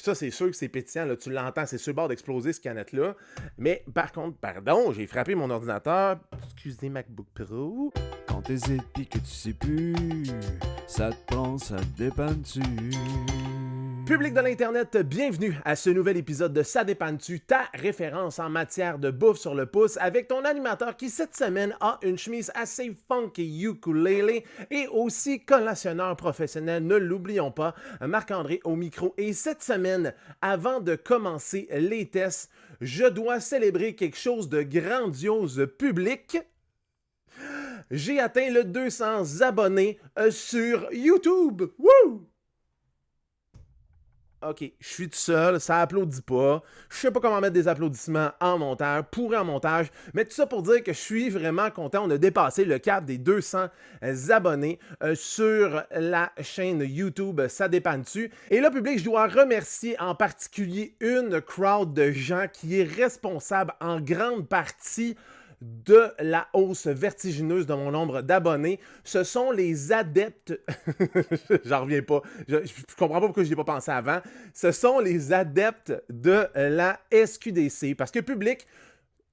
ça, c'est sûr que c'est pétillant. Là, tu l'entends, c'est sur le bord d'exploser, cette canette-là. Mais par contre, pardon, j'ai frappé mon ordinateur. Excusez, MacBook Pro. Quand t'hésites pis que tu sais plus, ça te prend, ça te dépanne-tu. Public de l'Internet, bienvenue à ce nouvel épisode de Ça dépanne-tu, ta référence en matière de bouffe sur le pouce, avec ton animateur qui cette semaine a une chemise assez funky ukulélé et aussi collationneur professionnel, ne l'oublions pas, Marc-André au micro. Et cette semaine, avant de commencer les tests, je dois célébrer quelque chose de grandiose public. J'ai atteint le 200 abonnés sur YouTube. Wouh! OK, je suis tout seul, ça applaudit pas. Je sais pas comment mettre des applaudissements en montage, pourri en montage, mais tout ça pour dire que je suis vraiment content. On a dépassé le cap des 200 abonnés sur la chaîne YouTube Ça dépanne-tu. Et là, public, je dois remercier en particulier une crowd de gens qui est responsable en grande partie de la hausse vertigineuse de mon nombre d'abonnés. Ce sont les adeptes... J'en reviens pas. Je comprends pas pourquoi je n'y ai pas pensé avant. Ce sont les adeptes de la SQDC. Parce que public...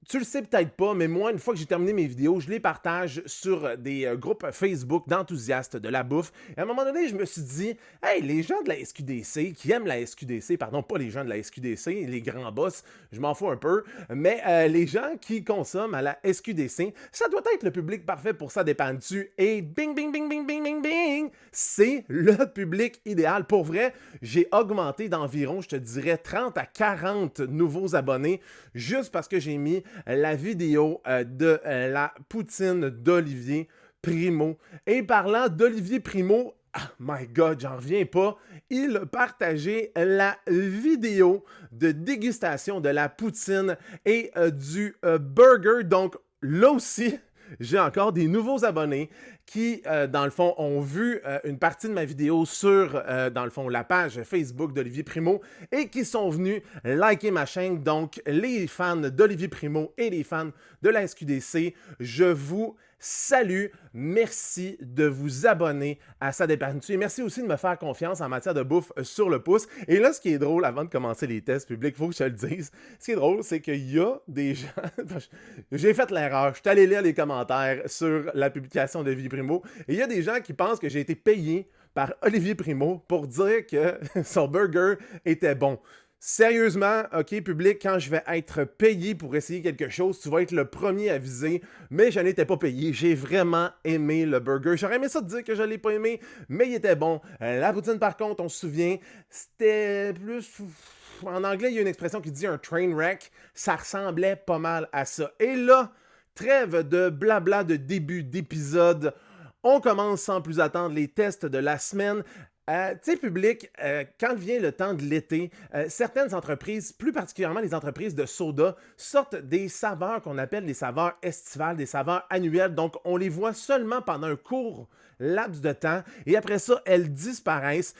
Tu le sais peut-être pas, mais moi, une fois que j'ai terminé mes vidéos, je les partage sur des groupes Facebook d'enthousiastes de la bouffe. Et à un moment donné, je me suis dit, hey, les gens de la SQDC, qui aiment la SQDC, pardon, pas les gens de la SQDC, les grands boss, je m'en fous un peu, mais les gens qui consomment à la SQDC, ça doit être le public parfait pour Ça dépanne-tu. Et bing, bing, bing, bing, bing, bing, bing, c'est le public idéal. Pour vrai, j'ai augmenté d'environ, je te dirais, 30 à 40 nouveaux abonnés juste parce que j'ai mis la vidéo de la poutine d'Olivier Primo. Et parlant d'Olivier Primo, oh my God, j'en reviens pas, il a partagé la vidéo de dégustation de la poutine et du burger. Donc là aussi, j'ai encore des nouveaux abonnés qui, dans le fond, ont vu une partie de ma vidéo sur, dans le fond, la page Facebook d'Olivier Primo et qui sont venus liker ma chaîne. Donc, les fans d'Olivier Primo et les fans de la SQDC, je vous salue. Merci de vous abonner à Ça dépanne-tu. Et merci aussi de me faire confiance en matière de bouffe sur le pouce. Et là, ce qui est drôle, avant de commencer les tests publics, il faut que je te le dise. Ce qui est drôle, c'est qu'il y a des gens... J'ai fait l'erreur. Je suis allé lire les commentaires sur la publication d'Olivier Primo. Et il y a des gens qui pensent que j'ai été payé par Olivier Primo pour dire que son burger était bon. Sérieusement, OK, public, quand je vais être payé pour essayer quelque chose, tu vas être le premier à viser, mais je n'étais pas payé. J'ai vraiment aimé le burger. J'aurais aimé ça te dire que je ne l'ai pas aimé, mais il était bon. La poutine, par contre, on se souvient, c'était plus... En anglais, il y a une expression qui dit un train wreck. Ça ressemblait pas mal à ça. Et là, trêve de blabla de début d'épisode. On commence sans plus attendre les tests de la semaine. Tu sais, public, quand vient le temps de l'été, certaines entreprises, plus particulièrement les entreprises de soda, sortent des saveurs qu'on appelle des saveurs estivales, des saveurs annuelles. Donc, on les voit seulement pendant un court laps de temps et après ça, elles disparaissent.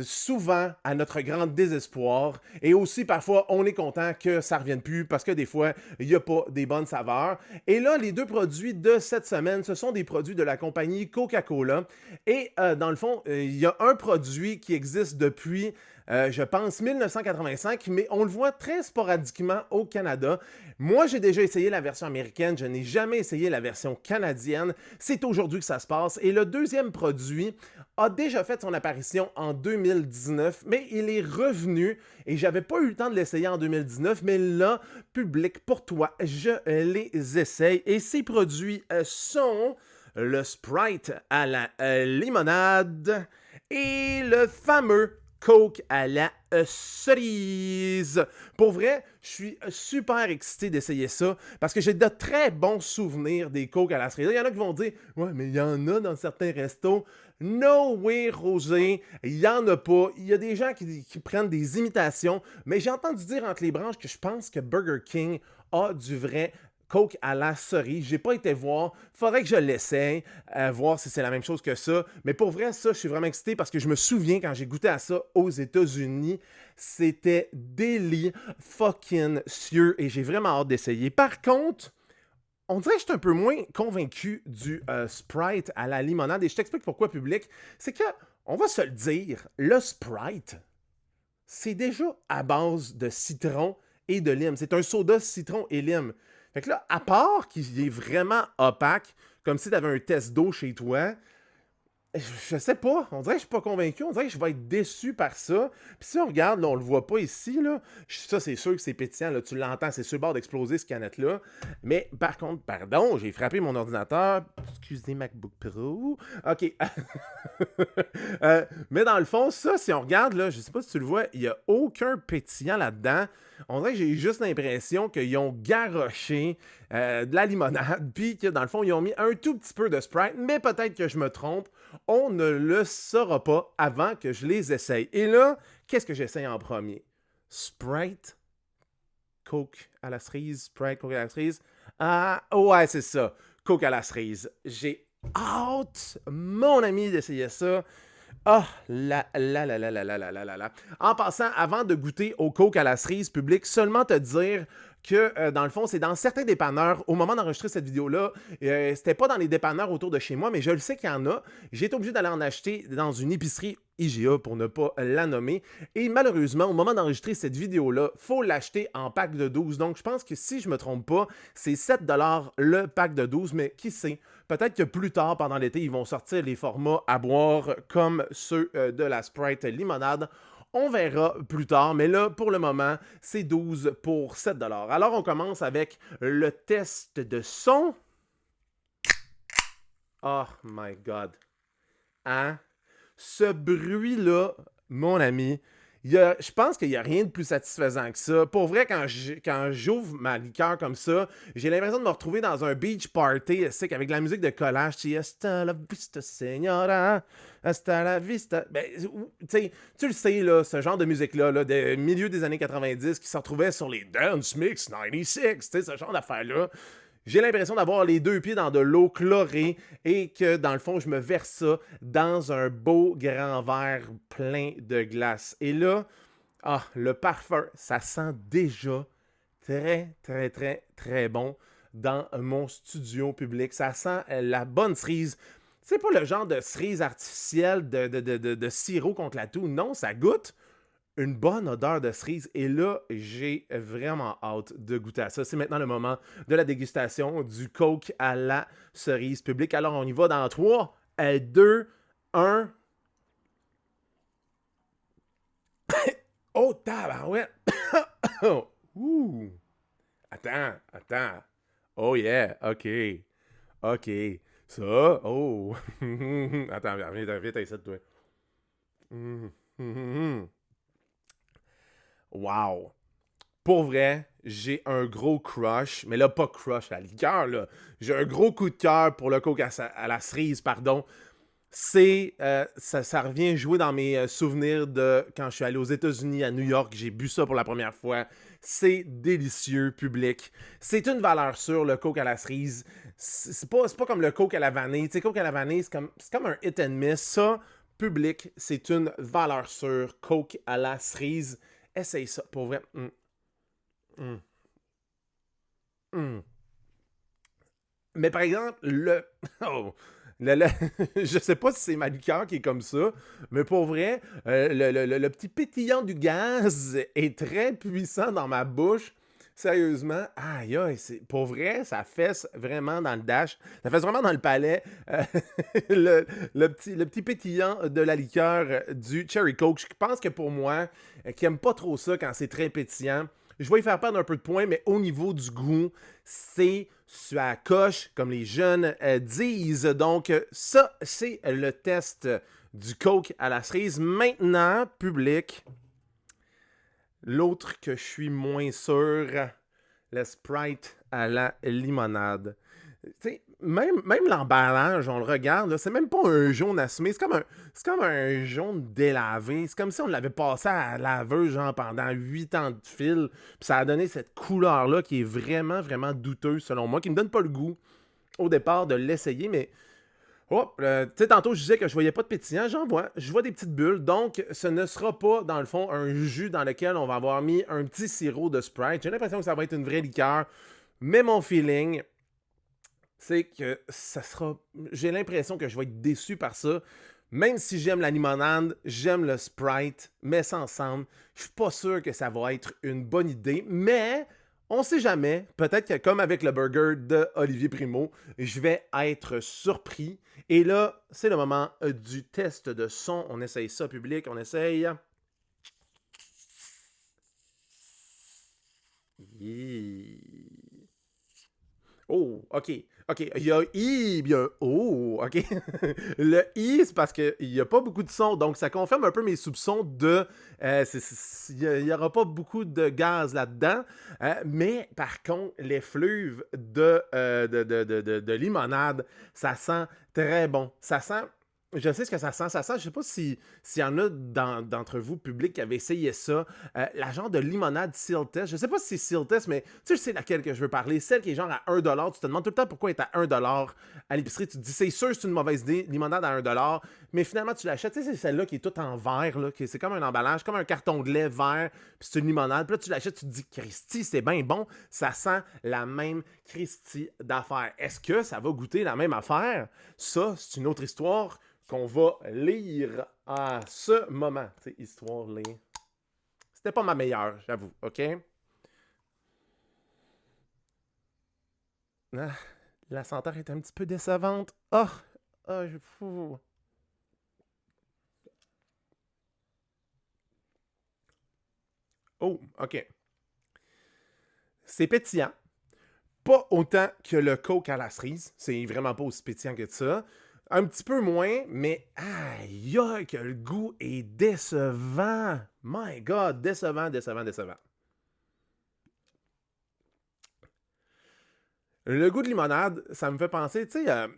Souvent à notre grand désespoir et aussi parfois on est content que ça ne revienne plus parce que des fois il n'y a pas des bonnes saveurs. Et là, les deux produits de cette semaine, ce sont des produits de la compagnie Coca-Cola et dans le fond, il y a un produit qui existe depuis je pense 1985, mais on le voit très sporadiquement au Canada. Moi, j'ai déjà essayé la version américaine, je n'ai jamais essayé la version canadienne. C'est aujourd'hui que ça se passe. Et le deuxième produit a déjà fait son apparition en 2019, mais il est revenu et j'avais pas eu le temps de l'essayer en 2019, mais là, public, pour toi, je les essaye. Et ces produits sont le Sprite à la limonade et le fameux Coke à la cerise. Pour vrai, je suis super excité d'essayer ça parce que j'ai de très bons souvenirs des Coke à la cerise. Il y en a qui vont dire « Ouais, mais il y en a dans certains restos. » No way, Roger, il n'y en a pas. Il y a des gens qui prennent des imitations, mais j'ai entendu dire entre les branches que je pense que Burger King a du vrai Coke à la cerise. J'ai pas été voir. Faudrait que je l'essaye, voir si c'est la même chose que ça. Mais pour vrai, ça, je suis vraiment excité parce que je me souviens quand j'ai goûté à ça aux États-Unis, c'était fucking sûr et j'ai vraiment hâte d'essayer. Par contre, on dirait que je suis un peu moins convaincu du Sprite à la limonade et je t'explique pourquoi, public. C'est que, on va se le dire, le Sprite, c'est déjà à base de citron et de lime. C'est un soda citron et lime. Fait que là, à part qu'il est vraiment opaque, comme si tu avais un test d'eau chez toi, je sais pas, on dirait que je suis pas convaincu, on dirait que je vais être déçu par ça. Puis si on regarde, là, on le voit pas ici, là, ça c'est sûr que c'est pétillant, là, tu l'entends, c'est sur le bord d'exploser cette canette-là. Mais par contre, pardon, j'ai frappé mon ordinateur, excusez MacBook Pro, ok. Mais dans le fond, ça, si on regarde, là, je sais pas si tu le vois, il y a aucun pétillant là-dedans. On dirait que j'ai juste l'impression qu'ils ont garoché de la limonade, puis que dans le fond, ils ont mis un tout petit peu de Sprite, mais peut-être que je me trompe. On ne le saura pas avant que je les essaye. Et là, qu'est-ce que j'essaye en premier? Sprite, Coke à la cerise, Sprite, Coke à la cerise. Ah, ouais, c'est ça. Coke à la cerise. J'ai hâte, mon ami, d'essayer ça. Ah, là. En passant, avant de goûter au Coke à la cerise publique, seulement te dire que, dans le fond, c'est dans certains dépanneurs. Au moment d'enregistrer cette vidéo-là, c'était pas dans les dépanneurs autour de chez moi, mais je le sais qu'il y en a. J'ai été obligé d'aller en acheter dans une épicerie IGA pour ne pas la nommer. Et malheureusement, au moment d'enregistrer cette vidéo-là, il faut l'acheter en pack de 12. Donc, je pense que si je me trompe pas, c'est 7 $ le pack de 12, mais qui sait? Peut-être que plus tard, pendant l'été, ils vont sortir les formats à boire comme ceux de la Sprite limonade. On verra plus tard, mais là, pour le moment, c'est 12 pour 7 $. Alors, on commence avec le test de son. Oh my God. Hein? Ce bruit-là, mon ami, je pense qu'il n'y a rien de plus satisfaisant que ça. Pour vrai, quand j'ouvre ma liqueur comme ça, j'ai l'impression de me retrouver dans un beach party, c'est avec la musique de collage, tu sais, hasta la vista, señora, hasta la vista. Ben, tu le sais, là, ce genre de musique-là, là, de milieu des années 90, qui se retrouvait sur les Dance Mix 96, tu sais, ce genre d'affaires-là. J'ai l'impression d'avoir les deux pieds dans de l'eau chlorée et que, dans le fond, je me verse ça dans un beau grand verre plein de glace. Et là, le parfum, ça sent déjà très bon dans mon studio public. Ça sent la bonne cerise. C'est pas le genre de cerise artificielle de sirop contre la toux. Non, ça goûte une bonne odeur de cerise. Et là, j'ai vraiment hâte de goûter à ça. C'est maintenant le moment de la dégustation du Coke à la cerise publique. Alors, on y va dans 3, 2, 1. Oh, tabarouette! Ouh! Attends. Oh yeah, OK. Ça, oh! Attends, viens ici, toi. Wow! Pour vrai, j'ai un gros crush, mais là, pas crush à la liqueur, là. J'ai un gros coup de cœur pour le Coke à la cerise, pardon. Ça revient jouer dans mes souvenirs de quand je suis allé aux États-Unis, à New York, j'ai bu ça pour la première fois. C'est délicieux, public. C'est une valeur sûre, le Coke à la cerise. C'est pas comme le Coke à la vanille. Tu sais, Coke à la vanille, c'est comme un hit and miss. Ça, public, c'est une valeur sûre. Coke à la cerise. Essaye ça, pour vrai. Mais par exemple, oh, je sais pas si c'est ma liqueur qui est comme ça, mais pour vrai, le petit pétillant du gaz est très puissant dans ma bouche. Sérieusement, aïe, pour vrai, ça fesse vraiment dans le dash. Ça fesse vraiment dans le palais. Le petit pétillant de la liqueur du Cherry Coke. Je pense que pour moi, qui aime pas trop ça quand c'est très pétillant, je vais y faire perdre un peu de points, mais au niveau du goût, c'est sur la coche, comme les jeunes disent. Donc, ça, c'est le test du Coke à la cerise. Maintenant, public, l'autre que je suis moins sûr, le Sprite à la limonade. Tu sais, même l'emballage, on le regarde, là, c'est même pas un jaune assumé, c'est comme un jaune délavé. C'est comme si on l'avait passé à la laveuse genre pendant 8 ans de fil. Puis ça a donné cette couleur-là qui est vraiment douteuse selon moi, qui me donne pas le goût au départ de l'essayer, mais tu sais, tantôt je disais que je voyais pas de pétillant, je vois des petites bulles, donc ce ne sera pas dans le fond un jus dans lequel on va avoir mis un petit sirop de Sprite. J'ai l'impression que ça va être une vraie liqueur, mais mon feeling, c'est que ça sera... J'ai l'impression que je vais être déçu par ça Même si j'aime la limonade, j'aime le Sprite, mais ça ensemble, je suis pas sûr que ça va être une bonne idée, mais on sait jamais. Peut-être que comme avec le burger de Olivier Primo, je vais être surpris. Et là, c'est le moment du test de son. On essaye ça, public, on essaye. Yeah. Oh, OK. OK. Il y a I, il y a O. OK. Le I, c'est parce qu'il n'y a pas beaucoup de son. Donc, ça confirme un peu mes soupçons de. Il n'y aura pas beaucoup de gaz là-dedans. Mais, par contre, l'effluve de limonade, ça sent très bon. Ça sent. Je sais ce que ça sent. Ça sent, je sais pas s'il y en a d'entre vous, public, qui avaient essayé ça. La genre de limonade Seal Test. Je sais pas si c'est Seal Test, mais tu sais laquelle que je veux parler. Celle qui est genre à 1$. Tu te demandes tout le temps pourquoi elle est à 1$ à l'épicerie. Tu te dis, c'est sûr, c'est une mauvaise idée. Limonade à 1$. Mais finalement, tu l'achètes. Tu sais, c'est celle-là qui est toute en verre. Là, c'est comme un emballage, comme un carton de lait vert. Puis c'est une limonade. Puis là, tu l'achètes, tu te dis, Christy, c'est bien bon. Ça sent la même Christy d'affaires. Est-ce que ça va goûter la même affaire? Ça, c'est une autre histoire qu'on va lire à ce moment. Tu sais, histoire, lire. C'était pas ma meilleure, j'avoue, OK? Ah, la senteur est un petit peu décevante. Fou. Oh, OK. C'est pétillant. Pas autant que le Coke à la cerise. C'est vraiment pas aussi pétillant que ça. Un petit peu moins, mais aïe, que le goût est décevant. My God, décevant. Le goût de limonade, ça me fait penser, tu sais,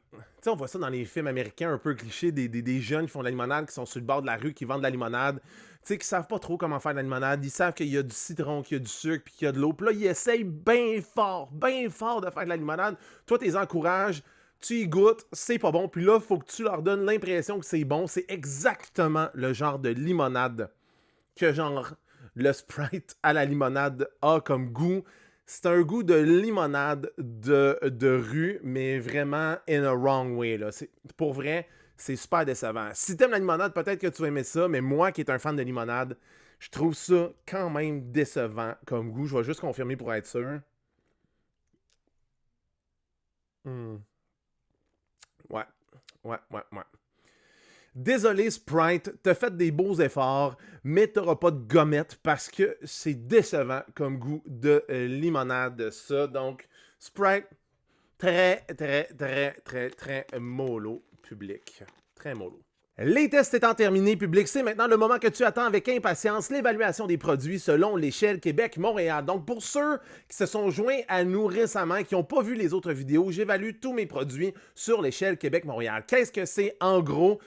on voit ça dans les films américains un peu clichés, des jeunes qui font de la limonade, qui sont sur le bord de la rue, qui vendent de la limonade, tu sais, qui savent pas trop comment faire de la limonade, ils savent qu'il y a du citron, qu'il y a du sucre, puis qu'il y a de l'eau, puis là, ils essayent bien fort de faire de la limonade. Toi, tu les encourages, tu y goûtes, c'est pas bon, puis là, il faut que tu leur donnes l'impression que c'est bon. C'est exactement le genre de limonade que genre le Sprite à la limonade a comme goût. C'est un goût de limonade de rue, mais vraiment in a wrong way. Là. Pour vrai, c'est super décevant. Si t'aimes la limonade, peut-être que tu vas aimer ça, mais moi qui est un fan de limonade, je trouve ça quand même décevant comme goût. Je vais juste confirmer pour être sûr. Hmm. Ouais, ouais. Désolé Sprite, t'as fait des beaux efforts, mais t'auras pas de gommette parce que c'est décevant comme goût de limonade ça. Donc, Sprite, très mollo, public. Très mollo. Les tests étant terminés, public, c'est maintenant le moment que tu attends avec impatience, l'évaluation des produits selon l'échelle Québec-Montréal. Donc, pour ceux qui se sont joints à nous récemment et qui n'ont pas vu les autres vidéos, j'évalue tous mes produits sur l'échelle Québec-Montréal. Qu'est-ce que c'est en gros?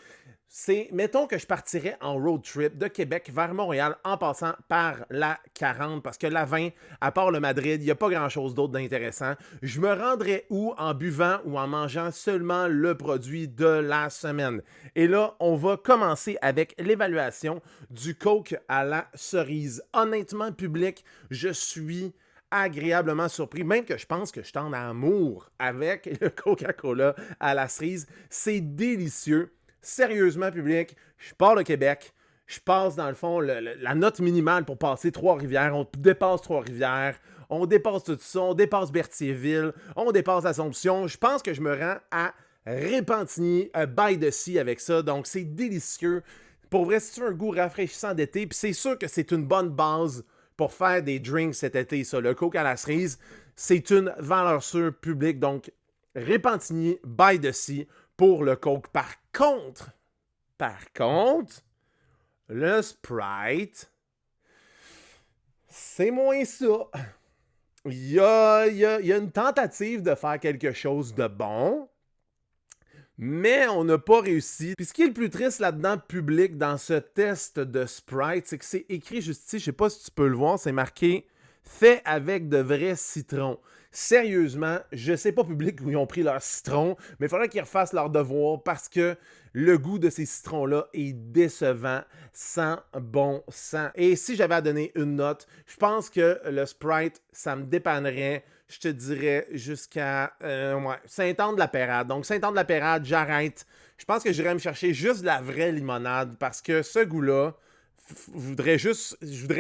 C'est, mettons que je partirais en road trip de Québec vers Montréal en passant par la 40, parce que la 20, à part le Madrid, il n'y a pas grand-chose d'autre d'intéressant. Je me rendrais où en buvant ou en mangeant seulement le produit de la semaine? Et là, on va commencer avec l'évaluation du Coke à la cerise. Honnêtement, public, je suis agréablement surpris, même que je pense que je suis en amour avec le Coca-Cola à la cerise. C'est délicieux. Sérieusement, public, je pars de Québec, je passe dans le fond la note minimale pour passer Trois-Rivières, on dépasse Trois-Rivières, on dépasse tout ça, on dépasse Berthierville, on dépasse Assomption. Je pense que je me rends à Repentigny, by the Sea avec ça, donc c'est délicieux. Pour vrai, si tu veux un goût rafraîchissant d'été, puis c'est sûr que c'est une bonne base pour faire des drinks cet été, ça. Le Coke à la cerise, c'est une valeur sûre publique, donc Repentigny, by the Sea, pour le Coke. Par contre, le Sprite, c'est moins ça. Il y a une tentative de faire quelque chose de bon, mais on n'a pas réussi. Puis ce qui est le plus triste là-dedans, public, dans ce test de Sprite, c'est que c'est écrit juste ici, je sais pas si tu peux le voir, c'est marqué « Fait avec de vrais citrons ». Sérieusement, je sais pas, public, où ils ont pris leur citron, mais il faudrait qu'ils refassent leur devoir parce que le goût de ces citrons-là est décevant, sans bon sens. Et si j'avais à donner une note, je pense que le Sprite, ça me dépannerait. je te dirais jusqu'à Saint-Anne-de-la-Pérade. Donc, Saint-Anne-de-la-Pérade, j'arrête. Je pense que j'irais me chercher juste de la vraie limonade parce que ce goût-là, je voudrais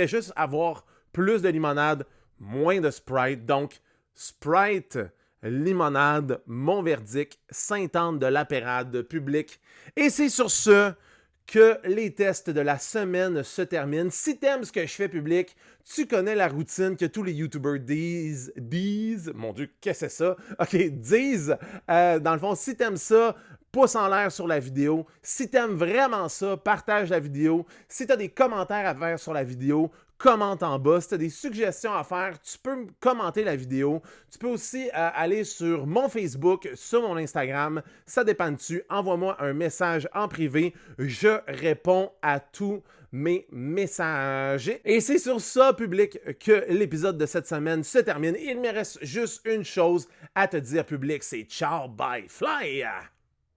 juste avoir plus de limonade, moins de Sprite. Donc, Sprite, limonade, mon verdict, Sainte-Anne-de-la-Pérade, public. Et c'est sur ce que les tests de la semaine se terminent. Si t'aimes ce que je fais, public, tu connais la routine que tous les YouTubers disent, mon Dieu, qu'est-ce que c'est ça? OK, disent, dans le fond, si t'aimes ça, pouce en l'air sur la vidéo. Si t'aimes vraiment ça, partage la vidéo. Si t'as des commentaires à faire sur la vidéo, commente en bas. Si tu as des suggestions à faire, tu peux commenter la vidéo. Tu peux aussi aller sur mon Facebook, sur mon Instagram. Ça dépend dessus. Envoie-moi un message en privé. Je réponds à tous mes messages. Et c'est sur ça, public, que l'épisode de cette semaine se termine. Il me reste juste une chose à te dire, public. C'est ciao, bye, fly!